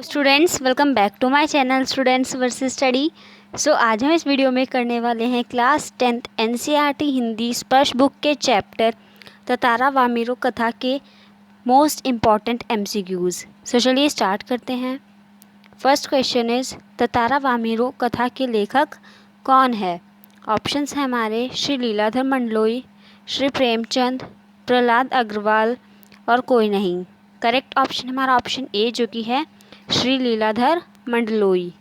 Students welcome back to my channel students versus study. आज हम इस वीडियो में करने वाले हैं क्लास 10th एनसीईआरटी हिंदी स्पर्श बुक के चैप्टर ततारा वामेरो कथा के मोस्ट इम्पॉर्टेंट एमसीक्यूज़। चलिए स्टार्ट करते हैं। फर्स्ट क्वेश्चन इज़ ततारा वामेरो कथा के लेखक कौन है। ऑप्शंस हैं हमारे श्री लीलाधर मंडलोई, श्री प्रेमचंद, प्रहलाद अग्रवाल और कोई नहीं। करेक्ट ऑप्शन हमारा ऑप्शन ए जो कि है श्री लीलाधर मंडलोई।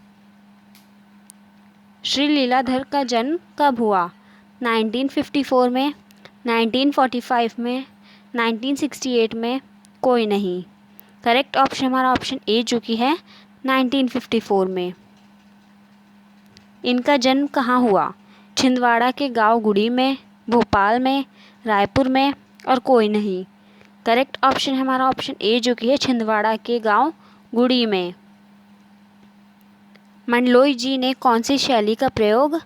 श्री लीलाधर का जन्म कब हुआ? 1954 में, 1945 में, 1968 में, कोई नहीं। करेक्ट ऑप्शन हमारा ऑप्शन ए जो कि है 1954 में। इनका जन्म कहाँ हुआ? छिंदवाड़ा के गांव गुड़ी में, भोपाल में, रायपुर में और कोई नहीं। करेक्ट ऑप्शन हमारा ऑप्शन ए जो कि है छिंदवाड़ा के गांव गुड़ी में। मंडलोई जी ने कौन सी शैली का प्रयोग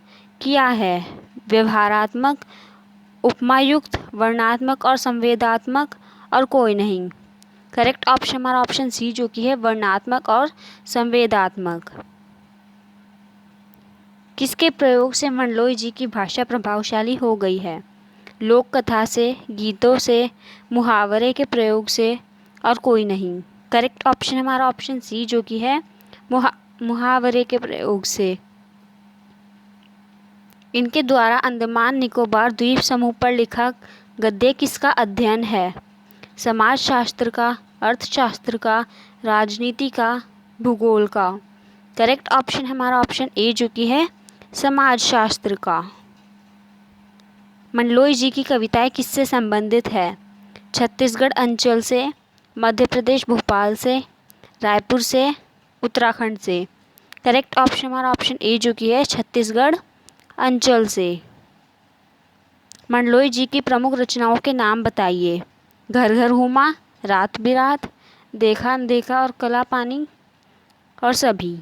किया है? व्यवहारात्मक, उपमायुक्त, वर्णनात्मक और संवेदात्मक और कोई नहीं। करेक्ट ऑप्शन हमारा ऑप्शन सी जो कि है वर्णनात्मक और संवेदात्मक। किसके प्रयोग से मंडलोई जी की भाषा प्रभावशाली हो गई है? लोक कथा से, गीतों से, मुहावरे के प्रयोग से और कोई नहीं। करेक्ट ऑप्शन हमारा ऑप्शन सी जो कि है मुहावरे के प्रयोग से। इनके द्वारा अंडमान निकोबार द्वीप समूह पर लिखा गद्य किसका अध्ययन है? समाजशास्त्र का, अर्थशास्त्र का, राजनीति का, भूगोल का। करेक्ट ऑप्शन हमारा ऑप्शन ए जो कि है समाजशास्त्र का। मंडलोई जी की कविताएं किससे संबंधित है? छत्तीसगढ़ अंचल से, मध्य प्रदेश भोपाल से, रायपुर से, उत्तराखंड से। करेक्ट ऑप्शन हमारा ऑप्शन ए जो कि है छत्तीसगढ़ अंचल से। मंडलोई जी की प्रमुख रचनाओं के नाम बताइए। घर घर हुमा, रात बिरात, देखा अनदेखा और कला पानी और सभी।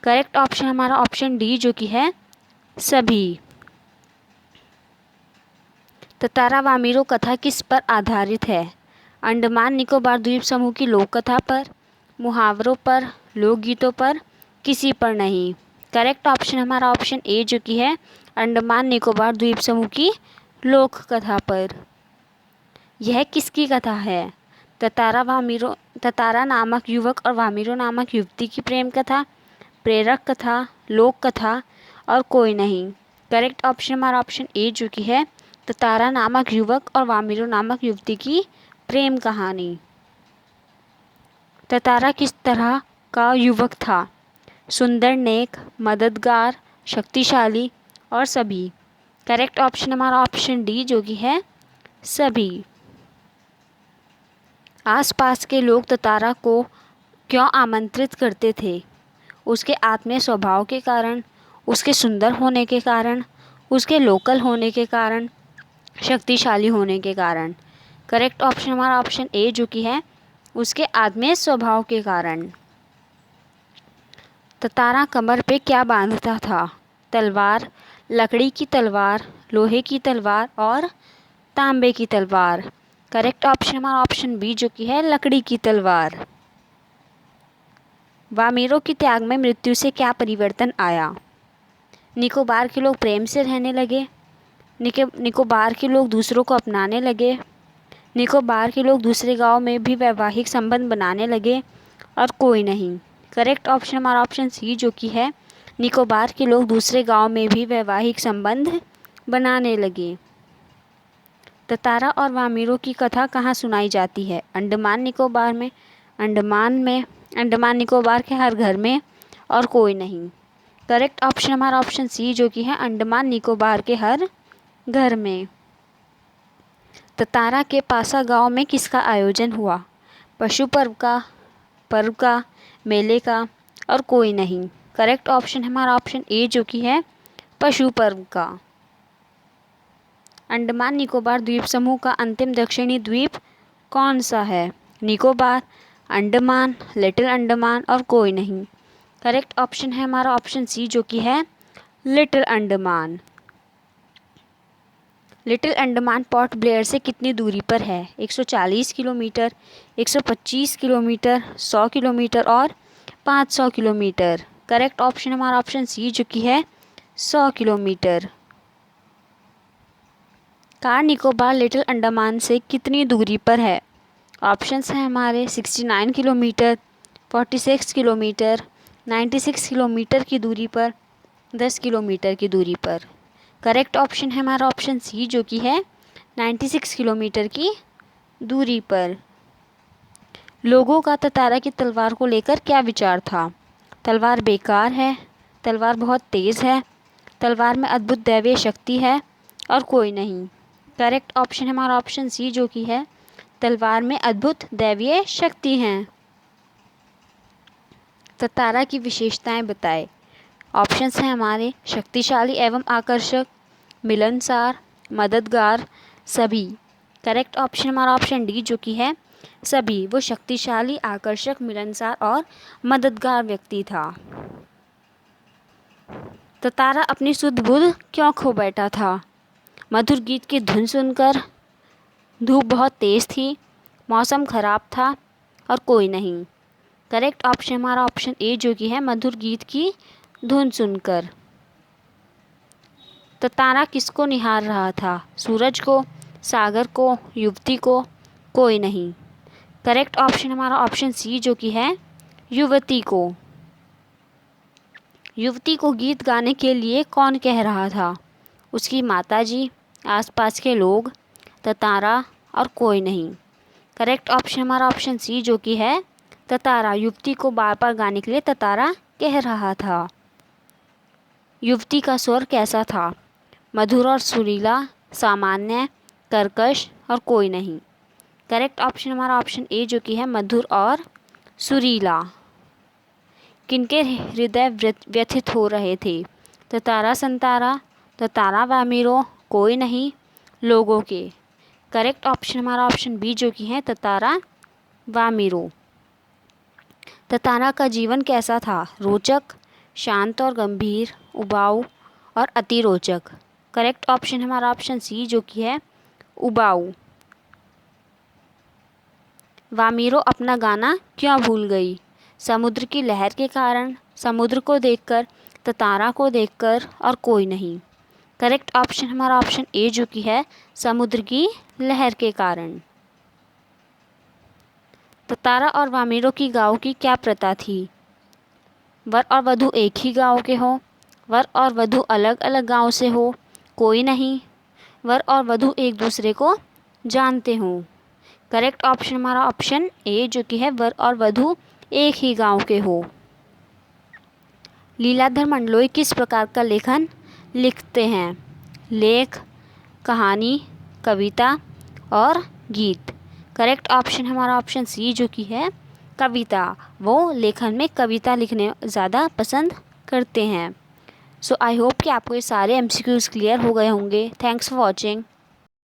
करेक्ट ऑप्शन हमारा ऑप्शन डी जो कि है सभी। ततारा वामेरो कथा किस पर आधारित है? अंडमान निकोबार द्वीप समूह की लोक कथा पर, मुहावरों पर, लोकगीतों पर, किसी पर नहीं। करेक्ट ऑप्शन हमारा ऑप्शन ए जो कि है अंडमान निकोबार द्वीप समूह की लोक कथा पर। यह किसकी कथा है? ततारा नामक युवक और वामेरो नामक युवती की प्रेम कथा, प्रेरक कथा, लोक कथा और कोई नहीं। करेक्ट ऑप्शन हमारा ऑप्शन ए जो कि है ततारा नामक युवक और वामेरो नामक युवती की प्रेम कहानी। ततारा किस तरह का युवक था? सुंदर, नेक, मददगार, शक्तिशाली और सभी। करेक्ट ऑप्शन हमारा ऑप्शन डी जो कि है सभी। आसपास के लोग ततारा को क्यों आमंत्रित करते थे? उसके आत्मीय स्वभाव के कारण, उसके सुंदर होने के कारण, उसके लोकल होने के कारण, शक्तिशाली होने के कारण। करेक्ट ऑप्शन हमारा ऑप्शन ए जो कि है उसके आत्मीय स्वभाव के कारण। ततारा कमर पे क्या बांधता था? तलवार, लकड़ी की तलवार, लोहे की तलवार और तांबे की तलवार। करेक्ट ऑप्शन हमारा ऑप्शन बी जो कि है लकड़ी की तलवार। वामेरो की त्याग में मृत्यु से क्या परिवर्तन आया? निकोबार के लोग प्रेम से रहने लगे, निकोबार के लोग दूसरों को अपनाने लगे, निकोबार के लोग दूसरे गांव में भी वैवाहिक संबंध बनाने लगे और कोई नहीं। करेक्ट ऑप्शन हमारा ऑप्शन सी जो कि है निकोबार के लोग दूसरे गांव में भी वैवाहिक संबंध बनाने लगे। ततारा और वामेरो की कथा कहाँ सुनाई जाती है? अंडमान निकोबार में, अंडमान निकोबार के हर घर में और कोई नहीं। करेक्ट ऑप्शन हमारा ऑप्शन सी जो कि है अंडमान निकोबार के हर घर में। ततारा के पासा गांव में किसका आयोजन हुआ? पशु पर्व का, मेले का और कोई नहीं। करेक्ट ऑप्शन हमारा ऑप्शन ए जो कि है पशु पर्व का। अंडमान निकोबार द्वीप समूह का अंतिम दक्षिणी द्वीप कौन सा है? निकोबार, अंडमान, लिटिल अंडमान और कोई नहीं। करेक्ट ऑप्शन है हमारा ऑप्शन सी जो कि है little Andaman. Little Andaman port Blair से कितनी दूरी पर है? 140 किलोमीटर, 125 किलोमीटर, 100 किलोमीटर और 500 किलोमीटर। करेक्ट ऑप्शन हमारा ऑप्शन सी जो कि है 100 kilometre. Car Nicobar little Andaman से कितनी दूरी पर है? ऑप्शंस हैं हमारे 69 किलोमीटर, 46 किलोमीटर, 96 किलोमीटर की दूरी पर, 10 किलोमीटर की दूरी पर। करेक्ट ऑप्शन है हमारा ऑप्शन सी जो कि है 96 किलोमीटर की दूरी पर। लोगों का ततारा की तलवार को लेकर क्या विचार था? तलवार बेकार है, तलवार बहुत तेज़ है, तलवार में अद्भुत दैवीय शक्ति है और कोई नहीं। करेक्ट ऑप्शन हमारा ऑप्शन सी जो कि है तलवार में अद्भुत दैवीय शक्ति हैं। ततारा की विशेषताएं बताएं। ऑप्शंस हैं हमारे शक्तिशाली एवं आकर्षक, मिलनसार, मददगार, सभी। करेक्ट ऑप्शन हमारा ऑप्शन डी जो कि है सभी। वो शक्तिशाली, आकर्षक, मिलनसार और मददगार व्यक्ति था। ततारा अपनी शुद्ध बुद्ध क्यों खो बैठा था? मधुर गीत की धुन सुनकर, धूप बहुत तेज़ थी, मौसम खराब था और कोई नहीं। करेक्ट ऑप्शन हमारा ऑप्शन ए जो कि है मधुर गीत की धुन सुनकर। ततारा किसको निहार रहा था? सूरज को, सागर को, युवती को, कोई नहीं। करेक्ट ऑप्शन हमारा ऑप्शन सी जो कि है युवती को। युवती को गीत गाने के लिए कौन कह रहा था? उसकी माताजी, आसपास के लोग, ततारा और कोई नहीं। करेक्ट ऑप्शन हमारा ऑप्शन सी जो कि है ततारा। युवती को बार बार गाने के लिए ततारा कह रहा था। युवती का स्वर कैसा था? मधुर और सुरीला, सामान्य, कर्कश और कोई नहीं। करेक्ट ऑप्शन हमारा ऑप्शन ए जो कि है मधुर और सुरीला। किनके हृदय व्यथित हो रहे थे? ततारा संतारा, ततारा वामीरो, कोई नहीं, लोगों के। करेक्ट ऑप्शन हमारा ऑप्शन बी जो कि है ततारा वामीरो। ततारा का जीवन कैसा था? रोचक, शांत और गंभीर, उबाऊ और अति रोचक। करेक्ट ऑप्शन हमारा ऑप्शन सी जो कि है उबाऊ। वामीरो अपना गाना क्यों भूल गई? समुद्र की लहर के कारण, समुद्र को देखकर, ततारा को देखकर और कोई नहीं। करेक्ट ऑप्शन हमारा ऑप्शन ए जो कि है समुद्र की लहर के कारण। ततारा और वामीरो की गाँव की क्या प्रथा थी? वर और वधू एक ही गांव के हों, वर और वधू अलग अलग गांव से हो, कोई नहीं, वर और वधू एक दूसरे को जानते हों। करेक्ट ऑप्शन हमारा ऑप्शन ए जो कि है वर और वधू एक ही गांव के हो। लीलाधर मंडलोई किस प्रकार का लेखन लिखते हैं? लेख, कहानी, कविता और गीत। करेक्ट ऑप्शन हमारा ऑप्शन सी जो कि है कविता। वो लेखन में कविता लिखने ज़्यादा पसंद करते हैं। सो आई होप कि आपको ये सारे MCQs क्लियर हो गए होंगे। Thanks for watching.